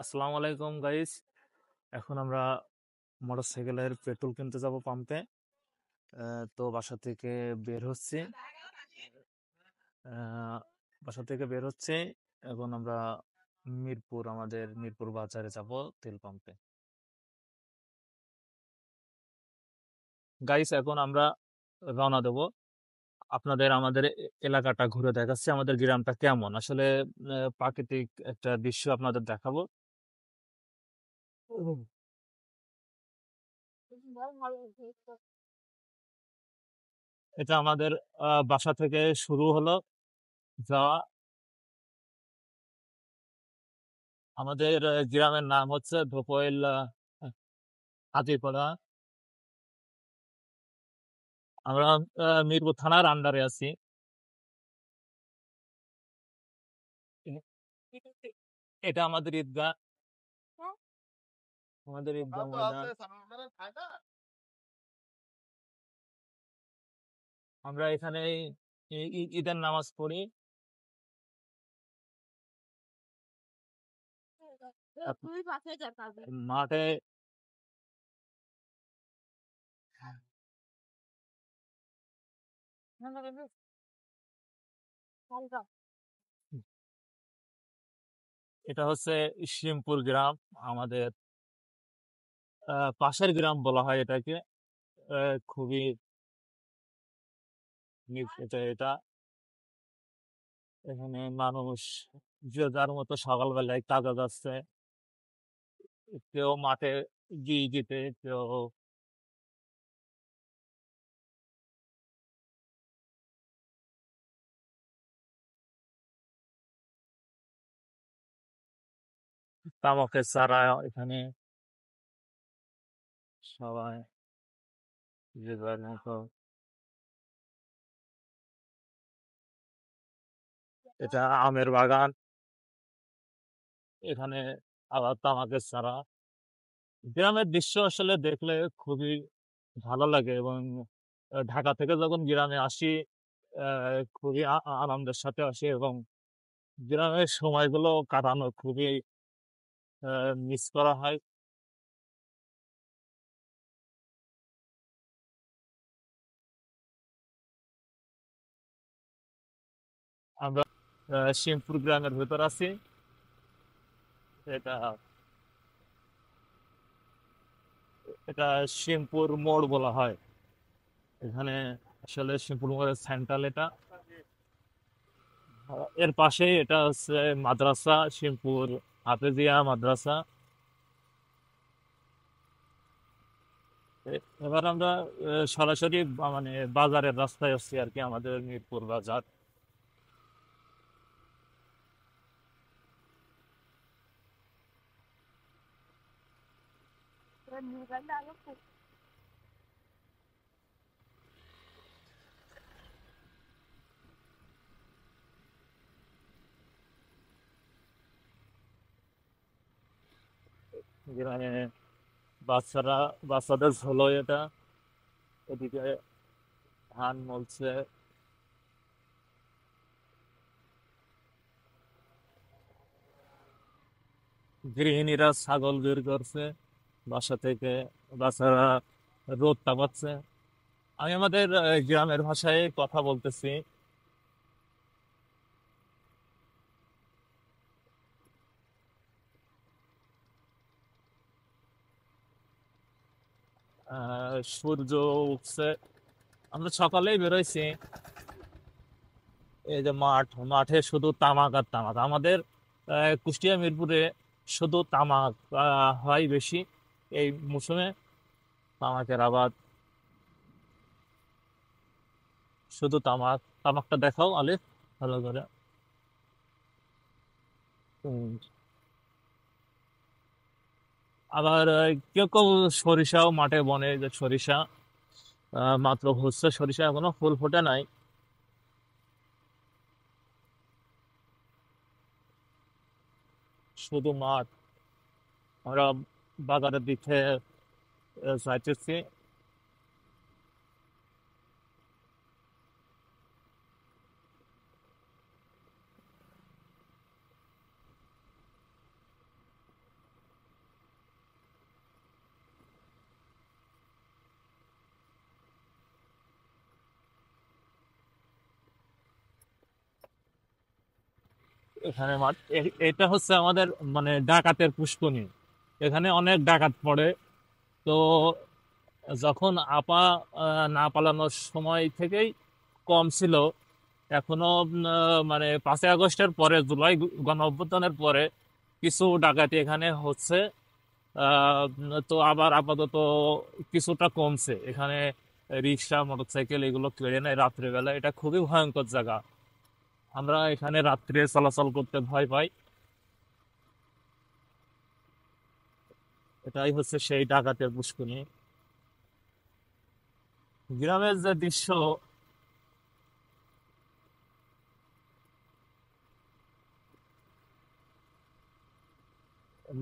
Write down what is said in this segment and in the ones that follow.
আসসালামু আলাইকুম গাইস। এখন আমরা মোটরসাইকেলের পেট্রোল কিনতে যাব পাম্পে। তো বের হচ্ছি আহ, বাসা থেকে বের হচ্ছে। এখন আমরা আমাদের মিরপুর বাজারে যাব তেল পাম্পে। গাইস, এখন আমরা রওনা দেব। আমাদের এলাকাটা ঘুরে দেখাচ্ছি, আমাদের গ্রামটা কেমন আসলে। প্রাকৃতিক একটা দৃশ্য আপনাদের দেখাবো। এটা আমাদের বাসা থেকে শুরু হলো যাওয়া। আমাদের গ্রামের নাম হচ্ছে ধোপইল হাতিপাড়া। আমরা মিরপুর থানার আন্ডারে আছি। এটা আমাদের ঈদগাহ, ময়দান। আমরা এখানে ঈদের নামাজ পড়ি। মাঠে এটা হচ্ছে শিমপুর গ্রাম, আমাদের পাশের গ্রাম বলা হয় এটাকে। খুবই এটা এখানে মানুষ যে যার মতো সকালবেলায় কাজে যাচ্ছে। কেউ মাঠে গিয়ে দিতে, কেউ তামাকের চারা এখানে সবাই যে যার মতো। এটা আমের বাগান, এখানে আবার তামাকের চারা। গ্রামের দৃশ্য আসলে দেখলে খুবই ভালো লাগে, এবং ঢাকা থেকে যখন গ্রামে আসি খুবই আনন্দের সাথে আসি, এবং গ্রামের সময়গুলো কাটানো খুবই মিস করা হয়। আমরা শিবপুর গ্রামের ভেতর আছি। এটা এটা শিবপুর মোড় বলা হয় এখানে। আসলে শিবপুর মোড়ের সেন্ট্রাল এটা। এর পাশেই এটা হচ্ছে মাদ্রাসা, শিবপুর হাফেজিয়া মাদ্রাসা। এবার আমরা সরাসরি মানে বাজারের রাস্তায় আসছি আর কি, আমাদের মিরপুর বাজার। যেখানে বাচ্চারা বাচ্চাদের ঝোলো এটা। এদিকে ধান মলছে। গৃহিণীরা ছাগল বের করছে বাসা থেকে, বাচ্চারা রোদ তাপাচ্ছে। আমি আমাদের গ্রামের ভাষায় কথা বলতেছি। সূর্য উঠছে, আমরা সকালেই বেরোইছি। এই যে মাঠে শুধু তামাক আর তামাক। আমাদের কুষ্টিয়া মিরপুরে শুধু তামাক হয় বেশি এই মৌসুমে। তামাকের আবাদ, শুধু তামাক। তামাকটা দেখাও আলিফ ভালো করে। উম, আবার কেউ কেউ সরিষাও মাঠে বনে, যে সরিষা মাত্র হচ্ছে, সরিষা এখনো ফুল ফোটে নাই। শুধু মাঠ। আমরা বাজারের দিকে যাইতেছি। এখানে এটা হচ্ছে আমাদের মানে ডাকাতের পুষ্করণী। এখানে অনেক ডাকাত পড়ে। তো যখন আপা না পালানোর সময় থেকেই কম ছিল, এখনো মানে 5ই আগস্টের পরে, জুলাই গণ অভ্যুত্থানের পরে কিছু ডাকাতি এখানে হচ্ছে। তো আবার আপাতত কিছুটা কমছে এখানে। রিক্সা, মোটরসাইকেল এগুলো কেড়ে নেয় রাত্রেবেলা। এটা খুবই ভয়ঙ্কর জায়গা। আমরা এখানে রাত্রে চলাচল করতে ভয় পাই। এটাই হচ্ছে সেই ডাকাতের পুষ্করণী। গ্রামের যে দৃশ্য,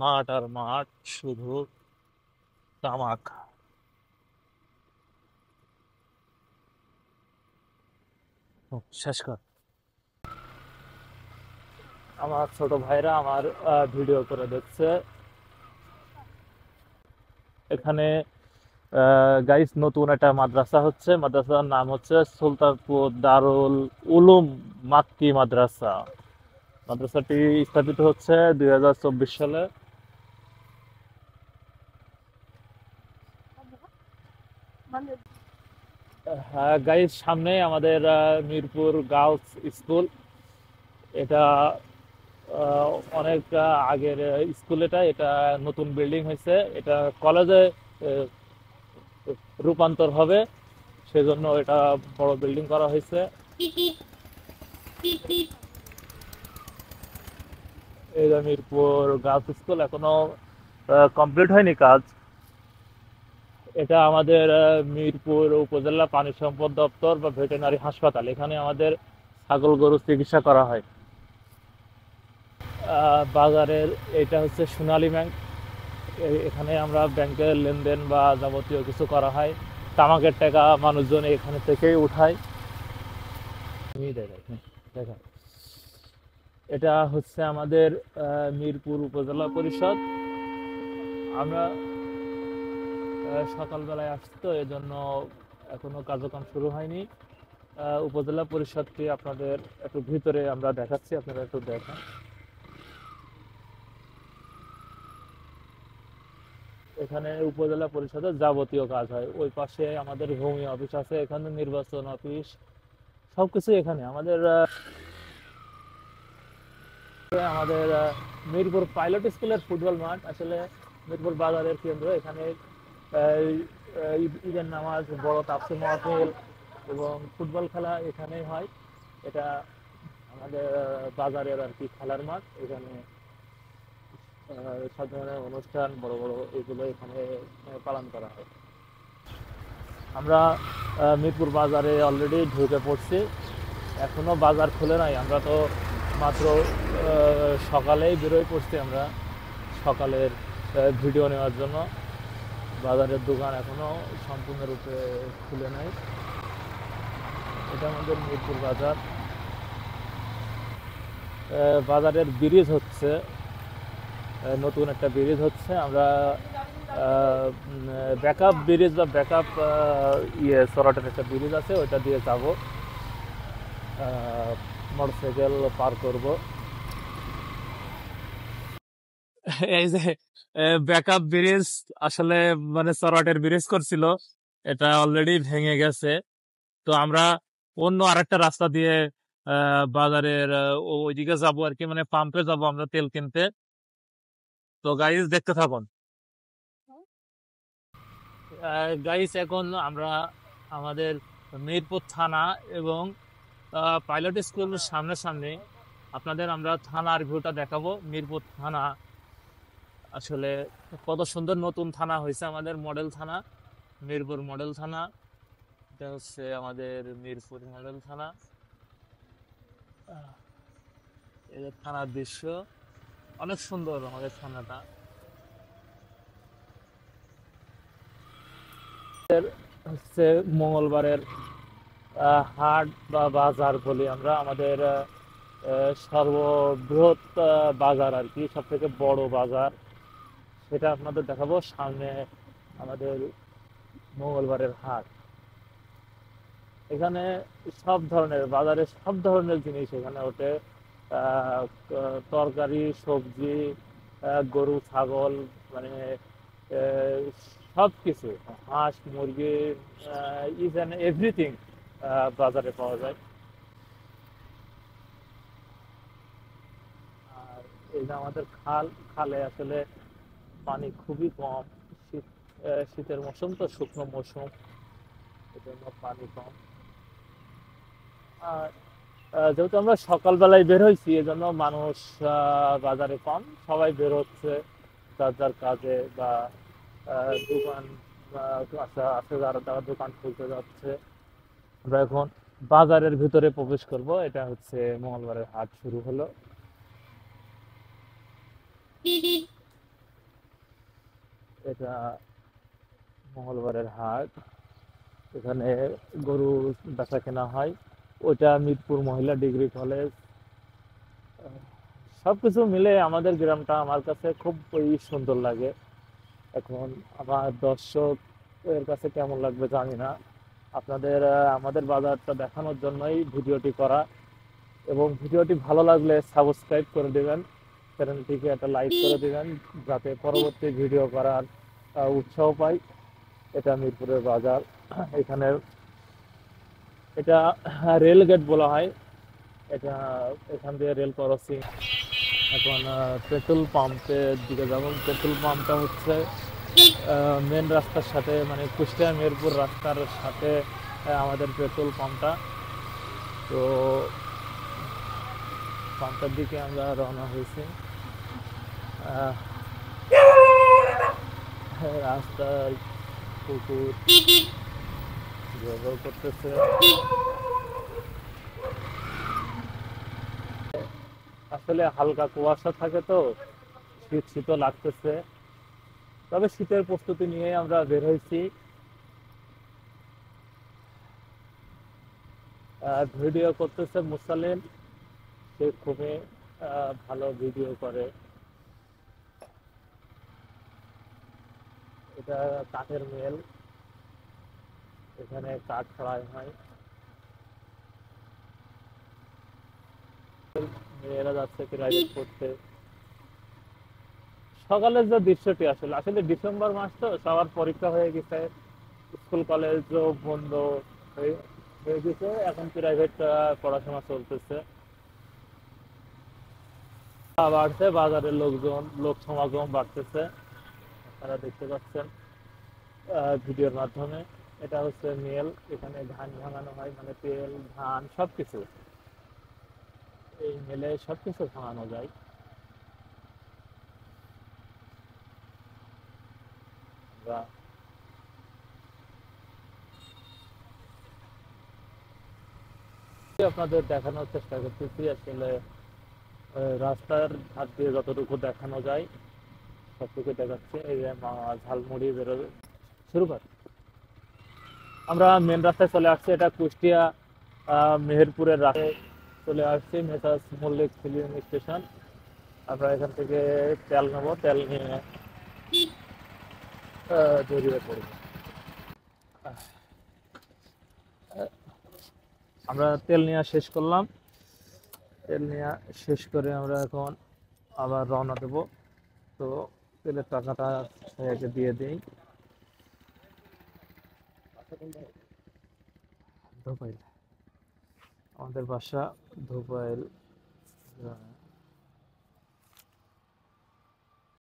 মাঠ আর মাঠ, শুধু তামাক। শেষ কর। আমার ছোট ভাইরা আমার ভিডিও করে দেখছে। এখানে গাইস নতুন একটা মাদ্রাসা হচ্ছে। মাদ্রাসার নাম হচ্ছে সুলতানপুর দারুল উলুম মাক্কি মাদ্রাসা। মাদ্রাসাটি স্থাপিত হচ্ছে 2024 সালে। হ্যাঁ গাইস, সামনে আমাদের মিরপুর গার্লস স্কুল। এটা আহ, অনেক আগের স্কুল। এটা নতুন বিল্ডিং হয়েছে। এটা কলেজে রূপান্তর হবে, সেজন্য এটা বড় বিল্ডিং করা হয়েছে। এই যে মিরপুর গার্লস স্কুল, এখনো কমপ্লিট হয়নি কাজ। এটা আমাদের মিরপুর উপজেলা পানি সম্পদ দপ্তর বা ভেটেরিনারি হাসপাতাল। এখানে আমাদের ছাগল গরু চিকিৎসা করা হয়। বাজারের এটা হচ্ছে সোনালী ব্যাংক। এখানে আমরা ব্যাংকের লেনদেন বা যাবতীয় কিছু করা হয়। তামাকের টাকা মানুষজন এখানে থেকেই উঠায়। তুমি দেখাই, হ্যাঁ, দেখাই। এটা হচ্ছে আমাদের মিরপুর উপজেলা পরিষদ। আমরা সকালবেলায় আসছি, তো এজন্য এখনো কার্যক্রম শুরু হয়নি। উপজেলা পরিষদটি আপনাদের একটু ভিতরে আমরা দেখাচ্ছি, আপনারা একটু দেখেন। এখানে উপজেলা পরিষদের যাবতীয় কাজ হয়। ওই পাশে আমাদের ভূমি অফিস আছে, এখানে নির্বাচন অফিস, সবকিছু এখানে আমাদের। আমাদের মিরপুর পাইলট স্কুলের ফুটবল মাঠ আসলে মিরপুর বাজারের কেন্দ্র। এখানে ঈদের নামাজ, বড় তাফসীর মাহফিল এবং ফুটবল খেলা এখানেই হয়। এটা আমাদের বাজারের আর কি খেলার মাঠ। এখানে সব ধরনের অনুষ্ঠান, বড় বড় এগুলো এখানে পালন করা হয়। আমরা মিরপুর বাজারে অলরেডি ঢুকে পড়ছি। এখনো বাজার খুলে নাই। আমরা তো মাত্র সকালেই বেরোয় পড়ছি আমরা সকালের ভিডিও নেওয়ার জন্য। বাজারের দোকান এখনো সম্পূর্ণরূপে খুলে নাই। এটা আমাদের মিরপুর বাজার। বাজারের ব্রিজ হচ্ছে, নতুন একটা ব্রিজ হচ্ছে। আমরা ব্যাকআপ ব্রিজ বা ব্যাকআপ সরাটের একটা ব্রিজ আছে, ওইটা দিয়ে যাব। মোটরসাইকেল পার করব। এই যে ব্যাকআপ ব্রিজ, আসলে মানে সরাটের ব্রিজ করছিল, এটা অলরেডি ভেঙে গেছে। তো আমরা অন্য আরেকটা রাস্তা দিয়ে বাজারের ওইদিকে যাবো আর কি, মানে পাম্পে যাব আমরা তেল কিনতে। তো গাইজ দেখতে থাকুন। গাইজ এখন আমরা আমাদের মিরপুর থানা এবং পাইলট স্কুলের সামনে আপনাদের আমরা থানার ভিউটা দেখাবো। মিরপুর থানা আসলে কত সুন্দর নতুন থানা হয়েছে, আমাদের মডেল থানা, মিরপুর মডেল থানা। এটা হচ্ছে আমাদের মিরপুর মডেল থানা। আহ, এই যে থানার দৃশ্য, অনেক সুন্দর আমাদের থানাটা। হচ্ছে মঙ্গলবারের হাট বা বাজার বলি আমরা। আমাদের সর্ববৃহৎ বাজার আর কি, সব থেকে বড় বাজার, সেটা আপনাদের দেখাবো সামনে। আমাদের মঙ্গলবারের হাট, এখানে সব ধরনের বাজারে সব ধরনের জিনিস এখানে ওঠে। আহ, তরকারি, সবজি, গরু, ছাগল, মানে আহ, সব কিছু, হাঁস, মুরগি, ইজ অ্যান্ড এভরিথিং বাজারে পাওয়া যায়। আর এই যে আমাদের খাল, খালে আসলে পানি খুবই কম। শীত, শীতের মৌসুম তো, শুকনো মৌসুম, এজন্য পানি কম। আর যেহেতু আমরা সকালবেলায় বের হয়েছি, এজন্য মানুষ বাজারে কম, সবাই বের হচ্ছে যার যার কাজে, বা দোকান আছে আছে যারা, তারা দোকান খুলতে যাচ্ছে। আমরা এখন বাজারের ভিতরে প্রবেশ করব। এটা হচ্ছে মঙ্গলবারের হাট শুরু হলো। এটা মঙ্গলবারের হাট, এখানে গরু বেচা কেনা হয়। ওইটা মিরপুর মহিলা ডিগ্রি কলেজ। সবকিছু মিলে আমাদের গ্রামটা আমার কাছে খুব সুন্দর লাগে। এখন আমার দর্শক এর কাছে কেমন লাগবে জানি না। আপনাদের আমাদের বাজারটা দেখানোর জন্যই ভিডিওটি করা, এবং ভিডিওটি ভালো লাগলে সাবস্ক্রাইব করে দিবেন, চ্যানেলটিকে একটা লাইক করে দিবেন, যাতে পরবর্তী ভিডিও করার উৎসাহ পাই। এটা মিরপুরের বাজার। এখানে এটা রেল গেট বলা হয়। এটা এখান দিয়ে রেল ক্রসিং। এখন পেট্রোল পাম্পের দিকে যাব। পেট্রোল পাম্পটা হচ্ছে মেন রাস্তার সাথে, মানে কুষ্টিয়া মিরপুর রাস্তার সাথে আমাদের পেট্রোল পাম্পটা। তো পাম্পটার দিকে আমরা রওনা হয়েছি। আহ, রাস্তার কুকুর ব্যবহার করতেছে। আসলে হালকা কুয়াশা থাকে তো, শীত শীতও লাগতেছে। তবে শীতের প্রস্তুতি নিয়ে আমরা বের হয়েছি। ভিডিও করতেছে মুসালিম, সে খুবই ভালো ভিডিও করে। এটা কাঠের মেল, এখানে কাঠ ছড়াই হয়। মেয়েরা যাচ্ছে প্রাইভেট করতে। সকালের যে দৃশ্যটি, আসলে আসলে ডিসেম্বর মাস তো, সবার পরীক্ষা হয়ে গেছে, স্কুল কলেজও বন্ধ হয়ে হয়ে গেছে, এখন প্রাইভেট পড়াশোনা চলতেছে। বাড়ছে, বাজারের লোকজন, লোক সমাগম বাড়তেছে, আপনারা দেখতে পাচ্ছেন ভিডিওর মাধ্যমে। এটা হচ্ছে মেল, এখানে ধান ভাঙানো হয়, মানে তেল, ধান সবকিছু এই মেলে সবকিছু ভাঙানো যায়। আমরা আপনাদের দেখানোর চেষ্টা করতেছি। আসলে রাস্তার ধার দিয়ে যতটুকু দেখানো যায় সবটুকু দেখাচ্ছে। এই যে ঝালমুড়ি বেরোবে শুরু কর। আমরা মেন রাস্তায় চলে আসছি। এটা কুষ্টিয়া মেহেরপুরের রাস্তায় চলে আসছি, মেসার্স মল্লিক ফিলিং স্টেশন। আমরা এখান থেকে তেল নেবো, তেল নিয়ে বেরিয়ে পড়বো। আমরা তেল নেওয়া শেষ করলাম। তেল নেওয়া শেষ করে আমরা এখন আবার রওনা দেব। তো তেলের টাকাটা ভাইয়াকে দিয়ে দিই। ধোপাইল, আমাদের বাসা ধোপাইল।